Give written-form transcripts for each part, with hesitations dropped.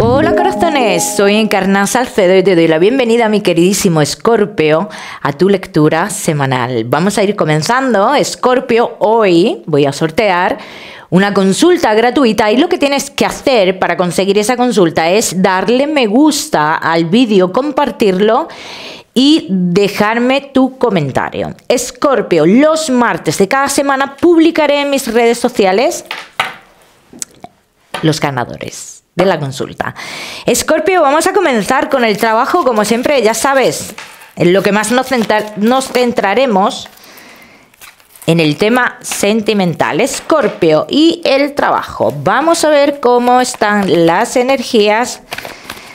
Hola corazones, soy Encarna Salcedo y te doy la bienvenida, mi queridísimo Escorpio, a tu lectura semanal. Vamos a ir comenzando. Escorpio, hoy voy a sortear una consulta gratuita y lo que tienes que hacer para conseguir esa consulta es darle me gusta al vídeo, compartirlo y dejarme tu comentario. Escorpio, los martes de cada semana publicaré en mis redes sociales los ganadores de la consulta. Escorpio, vamos a comenzar con el trabajo, como siempre, ya sabes, en lo que más nos centraremos en el tema sentimental. Escorpio y el trabajo. Vamos a ver cómo están las energías,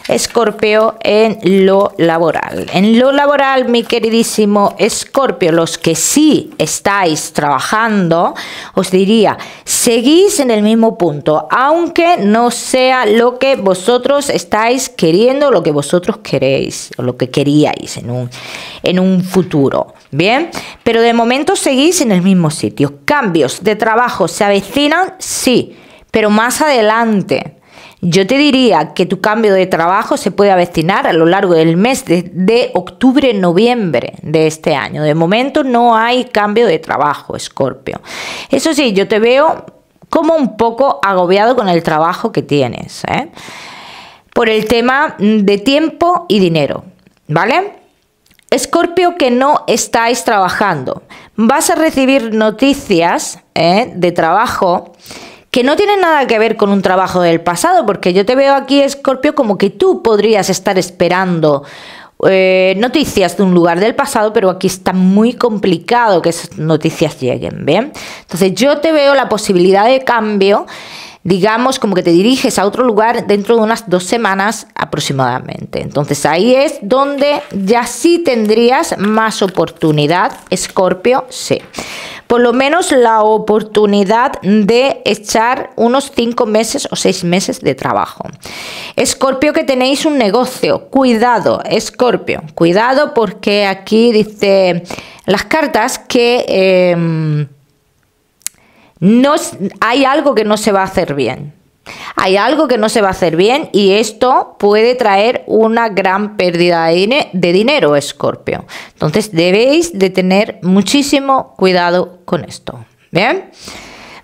Escorpio, en lo laboral. En lo laboral, mi queridísimo Escorpio, los que sí estáis trabajando, os diría, seguís en el mismo punto, aunque no sea lo que vosotros estáis queriendo, lo que vosotros queréis, o lo que queríais en un futuro. Bien, pero de momento seguís en el mismo sitio. ¿Cambios de trabajo se avecinan? Sí, pero más adelante. Yo te diría que tu cambio de trabajo se puede avecinar a lo largo del mes de octubre-noviembre de este año. De momento no hay cambio de trabajo, Escorpio. Eso sí, yo te veo como un poco agobiado con el trabajo que tienes, ¿eh? Por el tema de tiempo y dinero, ¿vale? Escorpio, que no estáis trabajando. Vas a recibir noticias, de trabajo que no tienen nada que ver con un trabajo del pasado, porque yo te veo aquí, Escorpio, como que tú podrías estar esperando noticias de un lugar del pasado, pero aquí está muy complicado que esas noticias lleguen, ¿bien? Entonces yo te veo la posibilidad de cambio, digamos, como que te diriges a otro lugar dentro de unas 2 semanas aproximadamente. Entonces ahí es donde ya sí tendrías más oportunidad, Escorpio, sí. Por lo menos la oportunidad de echar unos 5 meses o 6 meses de trabajo. Escorpio, que tenéis un negocio. Cuidado, Escorpio. Cuidado, porque aquí dice las cartas que hay algo que no se va a hacer bien. Hay algo que no se va a hacer bien y esto puede traer una gran pérdida de dinero, Escorpio. Entonces debéis de tener muchísimo cuidado con esto. Bien,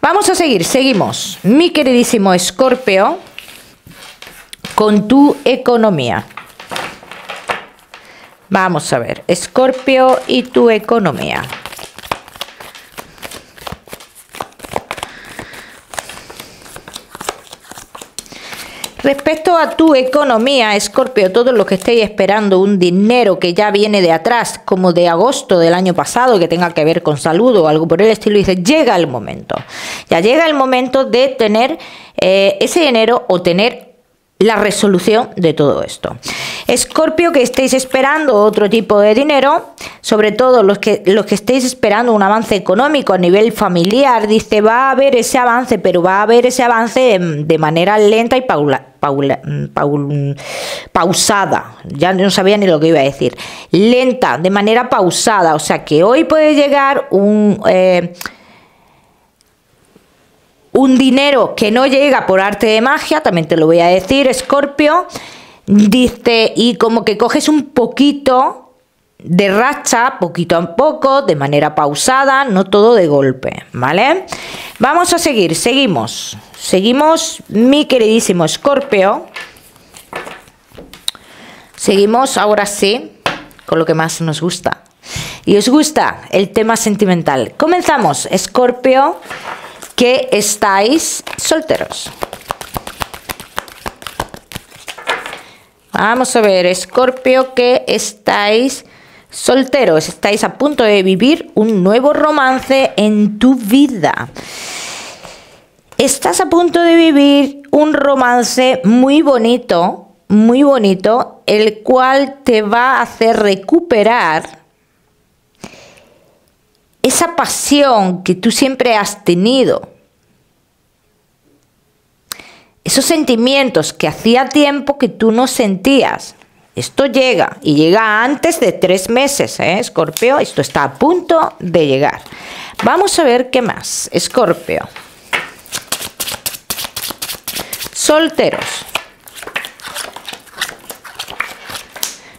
vamos a seguimos, mi queridísimo Escorpio, con tu economía. Vamos a ver, Escorpio y tu economía. Respecto a tu economía, Escorpio, todo lo que estéis esperando, un dinero que ya viene de atrás, como de agosto del año pasado, que tenga que ver con salud o algo por el estilo, dice, llega el momento. Ya llega el momento de tener ese dinero o tener la resolución de todo esto. Escorpio, que estéis esperando otro tipo de dinero, sobre todo los que estéis esperando un avance económico a nivel familiar, dice, va a haber ese avance, pero va a haber ese avance de manera lenta y pausada. Ya no sabía ni lo que iba a decir. Lenta, de manera pausada. O sea que hoy puede llegar un dinero que no llega por arte de magia, también te lo voy a decir, Escorpio. Dice, y como que coges un poquito de racha, poquito a poco, de manera pausada, no todo de golpe, ¿vale? Vamos a seguimos, mi queridísimo Escorpio. Seguimos ahora sí con lo que más nos gusta. Y os gusta el tema sentimental. Comenzamos, Escorpio, que estáis solteros. Vamos a ver, Escorpio, que estáis solteros, estáis a punto de vivir un nuevo romance en tu vida. Estás a punto de vivir un romance muy bonito, el cual te va a hacer recuperar esa pasión que tú siempre has tenido. Esos sentimientos que hacía tiempo que tú no sentías. Esto llega y llega antes de 3 meses, Escorpio. Esto está a punto de llegar. Vamos a ver qué más, Escorpio. Solteros.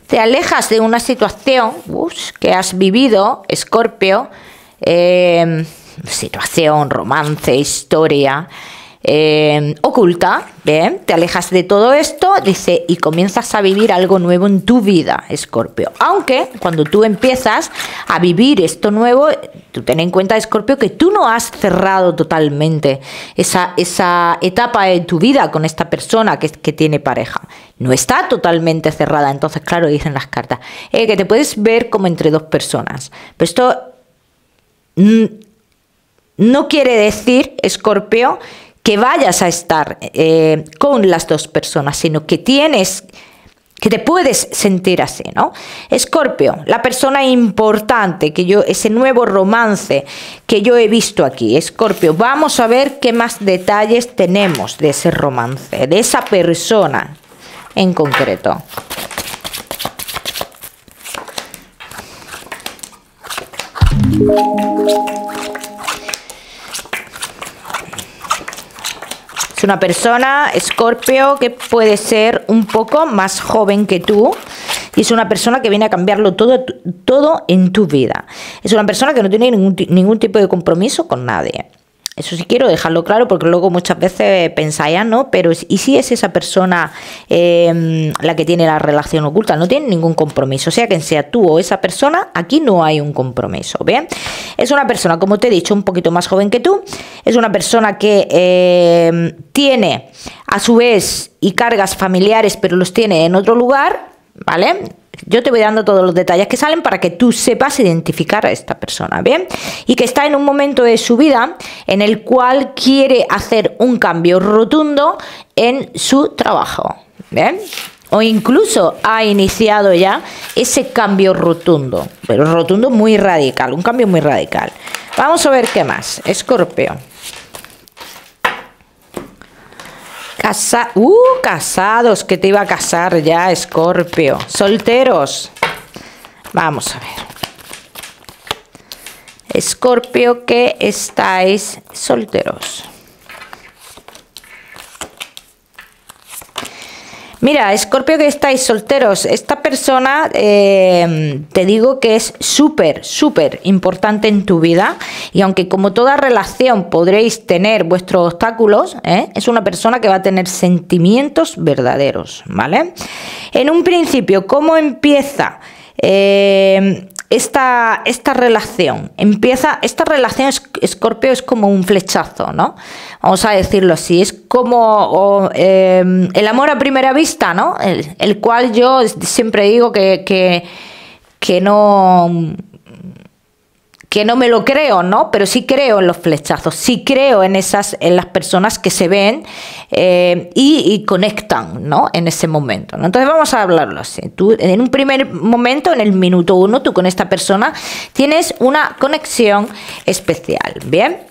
te alejas de una situación que has vivido, Escorpio, situación, romance, historia, oculta, bien, te alejas de todo esto, dice, y comienzas a vivir algo nuevo en tu vida, Escorpio. Aunque cuando tú empiezas a vivir esto nuevo, tú ten en cuenta, Escorpio, que tú no has cerrado totalmente esa etapa de tu vida con esta persona que tiene pareja. No está totalmente cerrada. Entonces, claro, dicen las cartas, que te puedes ver como entre dos personas. Pero esto no quiere decir, Escorpio, que vayas a estar con las dos personas, sino que te puedes sentir así, ¿no? Escorpio, la persona importante, ese nuevo romance que yo he visto aquí. Escorpio, vamos a ver qué más detalles tenemos de ese romance, de esa persona en concreto. Es una persona, Escorpio, que puede ser un poco más joven que tú y es una persona que viene a cambiarlo todo en tu vida. Es una persona que no tiene ningún tipo de compromiso con nadie. Eso sí quiero dejarlo claro, porque luego muchas veces pensáis, ¿no? Pero ¿y si es esa persona la que tiene la relación oculta? No tiene ningún compromiso. Sea quien sea tú o esa persona, aquí no hay un compromiso, ¿bien? Es una persona, como te he dicho, un poquito más joven que tú. Es una persona que tiene, a su vez, y cargas familiares, pero los tiene en otro lugar, ¿vale? Yo te voy dando todos los detalles que salen para que tú sepas identificar a esta persona, ¿bien? Y que está en un momento de su vida en el cual quiere hacer un cambio rotundo en su trabajo, ¿bien? O incluso ha iniciado ya ese cambio rotundo, pero rotundo muy radical, un cambio muy radical. Vamos a ver qué más. Escorpio. Casados, que te iba a casar ya, Escorpio. Solteros. Vamos a ver. Escorpio, que estáis solteros. Mira, Escorpio, que estáis solteros, esta persona te digo que es súper importante en tu vida, y aunque como toda relación podréis tener vuestros obstáculos, es una persona que va a tener sentimientos verdaderos, ¿vale? En un principio, ¿cómo empieza esta relación? Esta relación, Escorpio, es como un flechazo, ¿no? Vamos a decirlo así, es como el amor a primera vista, ¿no? El cual yo siempre digo que no me lo creo, ¿no? Pero sí creo en los flechazos, sí creo en las personas que se ven y conectan, ¿no? En ese momento, ¿no? Entonces vamos a hablarlo así. Tú, en un primer momento, en el minuto 1, tú con esta persona tienes una conexión especial, ¿bien?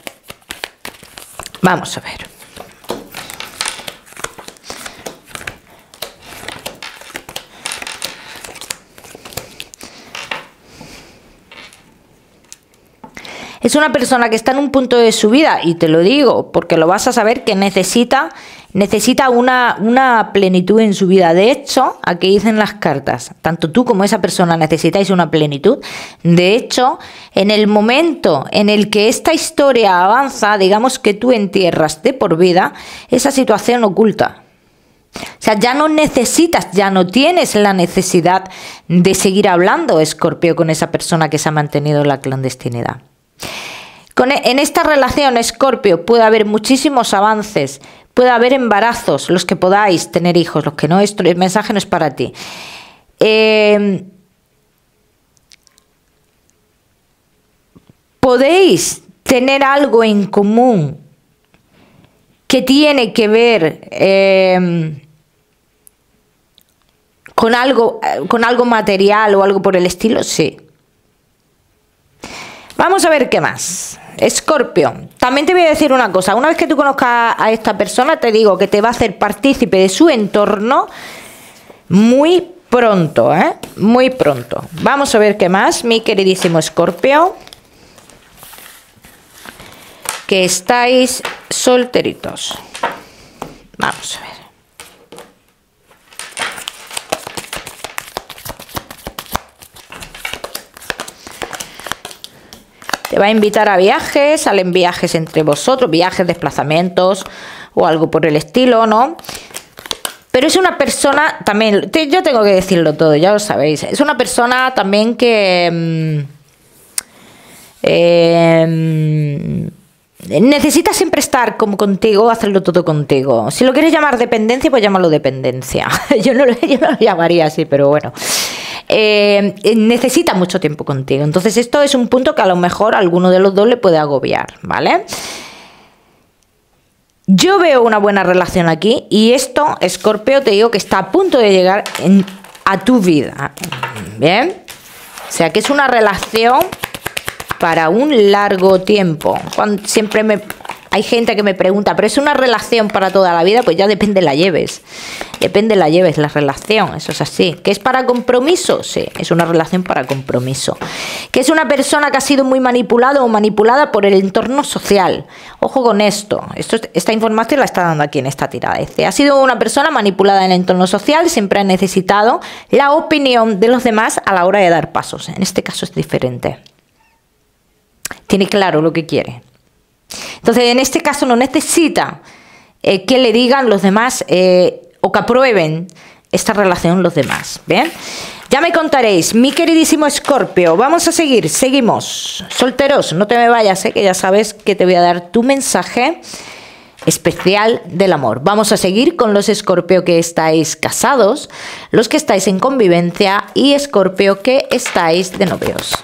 Vamos a ver. Es una persona que está en un punto de su vida, y te lo digo porque lo vas a saber, que necesita una plenitud en su vida. De hecho, aquí dicen las cartas, tanto tú como esa persona necesitáis una plenitud. De hecho, en el momento en el que esta historia avanza, digamos que tú entierras de por vida esa situación oculta. O sea, ya no tienes la necesidad de seguir hablando, Escorpio, con esa persona que se ha mantenido en la clandestinidad. En esta relación, Escorpio, puede haber muchísimos avances, puede haber embarazos, los que podáis tener hijos, los que no, el mensaje no es para ti. Podéis tener algo en común que tiene que ver con algo material o algo por el estilo, sí. Vamos a ver qué más. Escorpio, también te voy a decir una cosa. Una vez que tú conozcas a esta persona, te digo que te va a hacer partícipe de su entorno muy pronto, muy pronto. Vamos a ver qué más, mi queridísimo Escorpio, que estáis solteritos. Vamos a ver. Te va a invitar a viajes, salen viajes entre vosotros, viajes, desplazamientos o algo por el estilo, ¿no? Pero es una persona también, yo tengo que decirlo todo, ya lo sabéis, es una persona también que necesita siempre estar como contigo, hacerlo todo contigo. Si lo quieres llamar dependencia, pues llámalo dependencia. Yo no lo llamaría así, pero bueno. Necesita mucho tiempo contigo. Entonces esto es un punto que a lo mejor a alguno de los dos le puede agobiar, ¿vale? Yo veo una buena relación aquí y esto, Escorpio, te digo que está a punto de llegar a tu vida. ¿Bien? O sea que es una relación para un largo tiempo. Hay gente que me pregunta, ¿pero es una relación para toda la vida? Pues ya depende la lleves. Depende la lleves, la relación, eso es así. ¿Que es para compromiso? Sí, es una relación para compromiso. ¿Que es una persona que ha sido muy manipulado o manipulada por el entorno social? Ojo con esto. Esta información la está dando aquí en esta tirada. Ha sido una persona manipulada en el entorno social, siempre ha necesitado la opinión de los demás a la hora de dar pasos. En este caso es diferente. Tiene claro lo que quiere. Entonces, en este caso no necesita que le digan los demás o que aprueben esta relación los demás. ¿Bien? Ya me contaréis, mi queridísimo Escorpio. Vamos a seguir, seguimos. Solteros, no te me vayas, que ya sabes que te voy a dar tu mensaje especial del amor. Vamos a seguir con los Escorpio que estáis casados, los que estáis en convivencia y Escorpio que estáis de novios.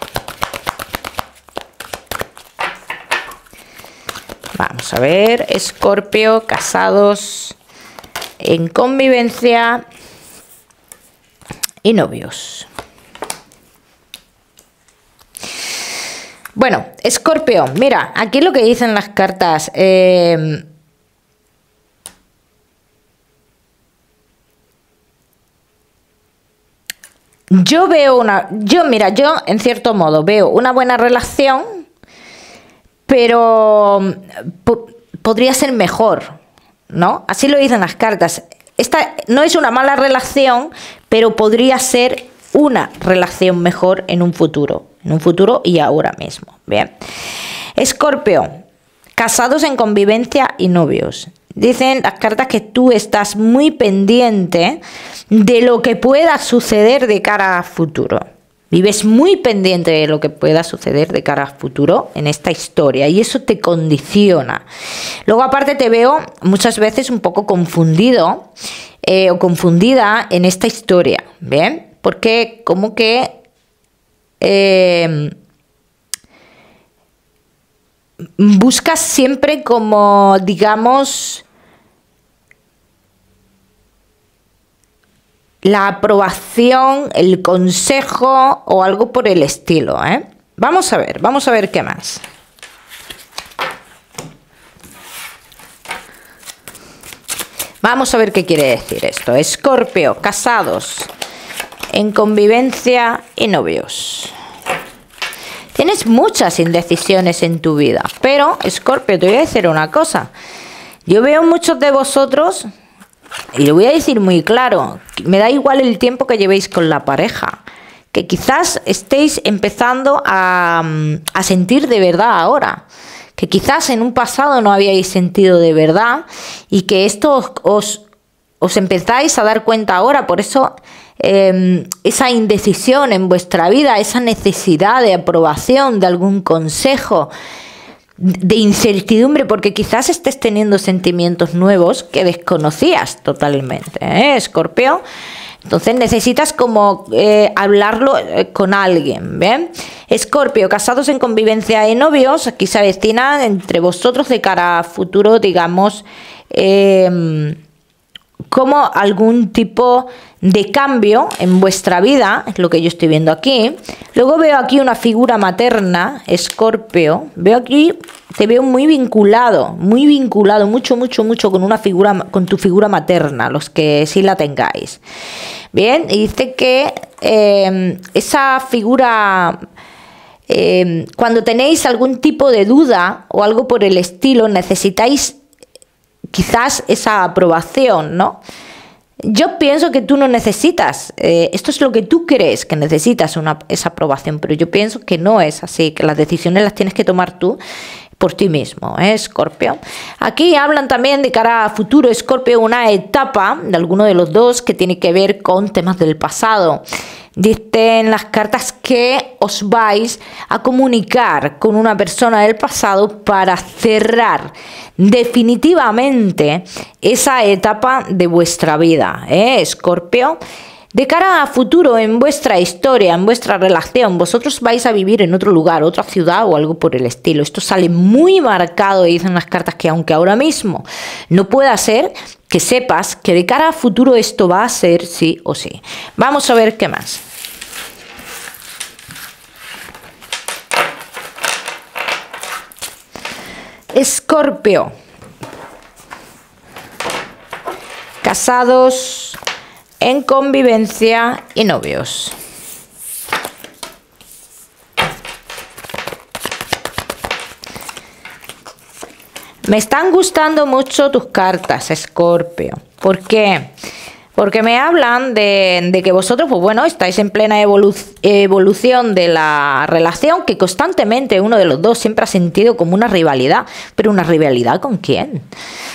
Vamos a ver, Escorpio, casados, en convivencia y novios. Bueno, Escorpio, mira, aquí lo que dicen las cartas. Yo en cierto modo veo una buena relación, pero podría ser mejor, ¿no? Así lo dicen las cartas. Esta no es una mala relación, pero podría ser una relación mejor en un futuro y ahora mismo. Bien. Escorpio, casados en convivencia y novios. Dicen las cartas que tú estás muy pendiente de lo que pueda suceder de cara a futuro. Vives muy pendiente de lo que pueda suceder de cara a futuro en esta historia y eso te condiciona. Luego aparte te veo muchas veces un poco confundido o confundida en esta historia, ¿bien? Porque como que buscas siempre como, digamos, la aprobación, el consejo o algo por el estilo, ¿eh? Vamos a ver qué más. Vamos a ver qué quiere decir esto. Escorpio, casados, en convivencia y novios. Tienes muchas indecisiones en tu vida, pero, Escorpio, te voy a decir una cosa. Yo veo muchos de vosotros, y lo voy a decir muy claro, me da igual el tiempo que llevéis con la pareja, que quizás estéis empezando a sentir de verdad ahora, que quizás en un pasado no habíais sentido de verdad y que esto os empezáis a dar cuenta ahora. Por eso esa indecisión en vuestra vida, esa necesidad de aprobación, de algún consejo, de incertidumbre, porque quizás estés teniendo sentimientos nuevos que desconocías totalmente, ¿eh, Escorpio? Entonces necesitas como hablarlo con alguien, ¿ven? Escorpio, casados en convivencia y novios, aquí se avecina entre vosotros de cara a futuro, digamos, como algún tipo de cambio en vuestra vida, es lo que yo estoy viendo aquí. Luego veo aquí una figura materna, Escorpio, veo aquí, te veo muy vinculado, mucho con una figura, con tu figura materna, los que sí la tengáis. Bien, y dice que esa figura, cuando tenéis algún tipo de duda o algo por el estilo, necesitáis quizás esa aprobación, ¿no? Yo pienso que tú no necesitas, esto es lo que tú crees que necesitas, esa aprobación, pero yo pienso que no es así, que las decisiones las tienes que tomar tú por ti mismo, Escorpio. Aquí hablan también de cara a futuro, Escorpio, una etapa de alguno de los dos que tiene que ver con temas del pasado. Dicen las cartas que os vais a comunicar con una persona del pasado para cerrar definitivamente esa etapa de vuestra vida, Escorpio. De cara a futuro en vuestra historia, en vuestra relación, vosotros vais a vivir en otro lugar, otra ciudad o algo por el estilo. Esto sale muy marcado y dicen las cartas que aunque ahora mismo no pueda ser, que sepas que de cara a futuro esto va a ser sí o sí. Vamos a ver qué más. Escorpio. Casados, en convivencia y novios. Me están gustando mucho tus cartas, Escorpio. ¿Por qué? Porque me hablan de que vosotros, pues bueno, estáis en plena evolución de la relación, que constantemente uno de los dos siempre ha sentido como una rivalidad. ¿Pero una rivalidad con quién?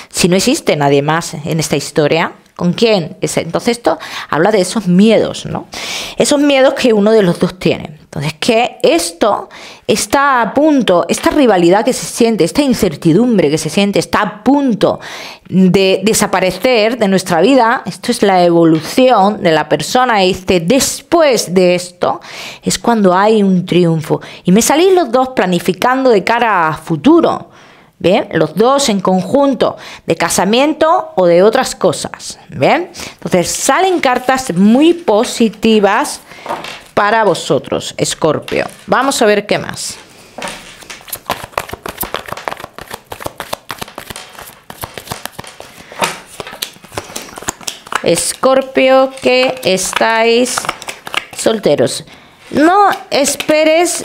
Si no existe nadie más en esta historia, ¿con quién? Entonces esto habla de esos miedos, ¿no? Esos miedos que uno de los dos tiene. Entonces que esto está a punto, esta rivalidad que se siente, esta incertidumbre que se siente, está a punto de desaparecer de nuestra vida. Esto es la evolución de la persona. Y después de esto es cuando hay un triunfo. Y me salís los dos planificando de cara a futuro. ¿Bien? Los dos en conjunto, de casamiento o de otras cosas. ¿Bien? Entonces salen cartas muy positivas para vosotros, Escorpio. Vamos a ver qué más. Escorpio, que estáis solteros. No esperes...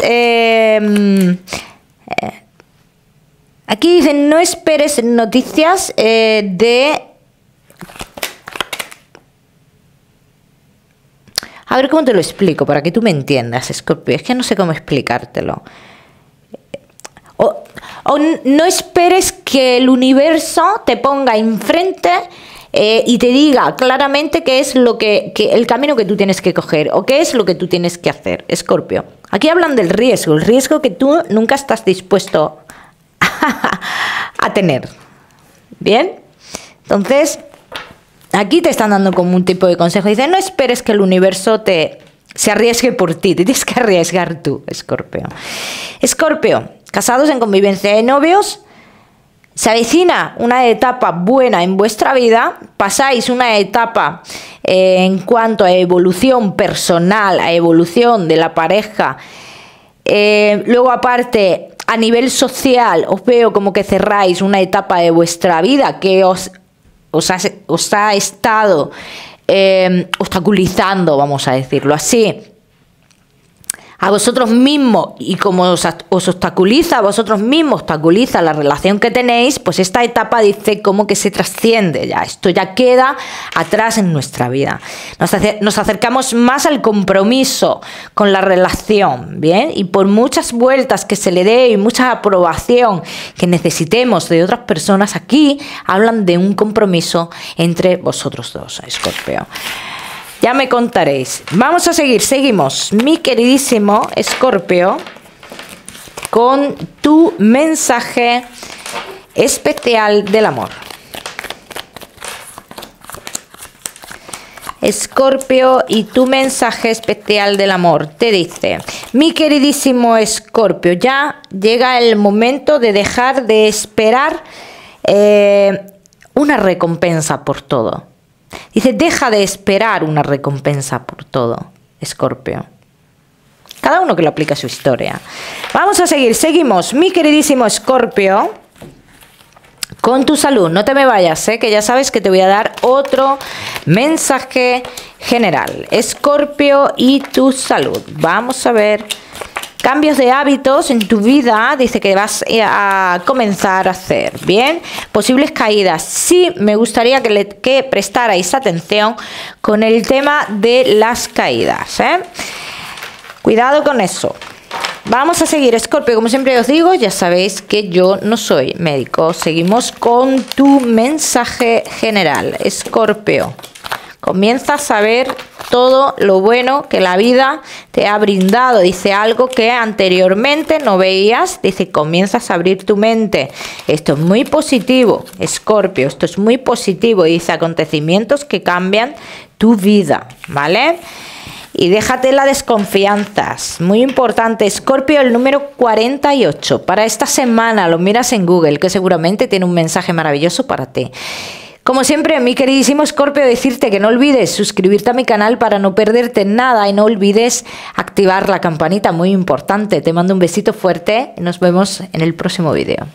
Aquí dicen, no esperes noticias de... A ver cómo te lo explico, para que tú me entiendas, Escorpio. Es que no sé cómo explicártelo. O no esperes que el universo te ponga enfrente y te diga claramente qué es lo que el camino que tú tienes que coger o qué es lo que tú tienes que hacer, Escorpio. Aquí hablan del riesgo, el riesgo que tú nunca estás dispuesto a tener. Bien, entonces aquí te están dando como un tipo de consejo. Dice, no esperes que el universo se arriesgue por ti, te tienes que arriesgar tú, Escorpio. Escorpio, casados en convivencia de novios, se avecina una etapa buena en vuestra vida, pasáis una etapa en cuanto a evolución personal, a evolución de la pareja, luego aparte a nivel social os veo como que cerráis una etapa de vuestra vida que os ha estado obstaculizando, vamos a decirlo así, a vosotros mismos, y como os obstaculiza a vosotros mismos, obstaculiza la relación que tenéis, pues esta etapa dice como que se trasciende ya, esto ya queda atrás en nuestra vida. Nos acercamos más al compromiso con la relación, ¿bien? Y por muchas vueltas que se le dé y mucha aprobación que necesitemos de otras personas, aquí hablan de un compromiso entre vosotros dos, Escorpio. Ya me contaréis. Vamos a seguimos, mi queridísimo Escorpio, con tu mensaje especial del amor. Escorpio, y tu mensaje especial del amor te dice, mi queridísimo Escorpio, ya llega el momento de dejar de esperar una recompensa por todo. Dice, deja de esperar una recompensa por todo, Escorpio. Cada uno que lo aplique a su historia. Vamos a seguimos, mi queridísimo Escorpio, con tu salud. No te me vayas, que ya sabes que te voy a dar otro mensaje general. Escorpio y tu salud. Vamos a ver cambios de hábitos en tu vida, dice que vas a comenzar a hacer. Bien, posibles caídas. Sí, me gustaría que prestarais atención con el tema de las caídas, ¿eh? Cuidado con eso. Vamos a seguir, Escorpio, como siempre os digo, ya sabéis que yo no soy médico. Seguimos con tu mensaje general, Escorpio. Comienzas a ver todo lo bueno que la vida te ha brindado. Dice algo que anteriormente no veías. Dice, comienzas a abrir tu mente. Esto es muy positivo, Escorpio. Esto es muy positivo. Dice, acontecimientos que cambian tu vida, ¿vale? Y déjate las desconfianzas. Muy importante, Escorpio, el número 48. Para esta semana lo miras en Google, que seguramente tiene un mensaje maravilloso para ti. Como siempre, mi queridísimo Escorpio, decirte que no olvides suscribirte a mi canal para no perderte nada y no olvides activar la campanita, muy importante. Te mando un besito fuerte y nos vemos en el próximo vídeo.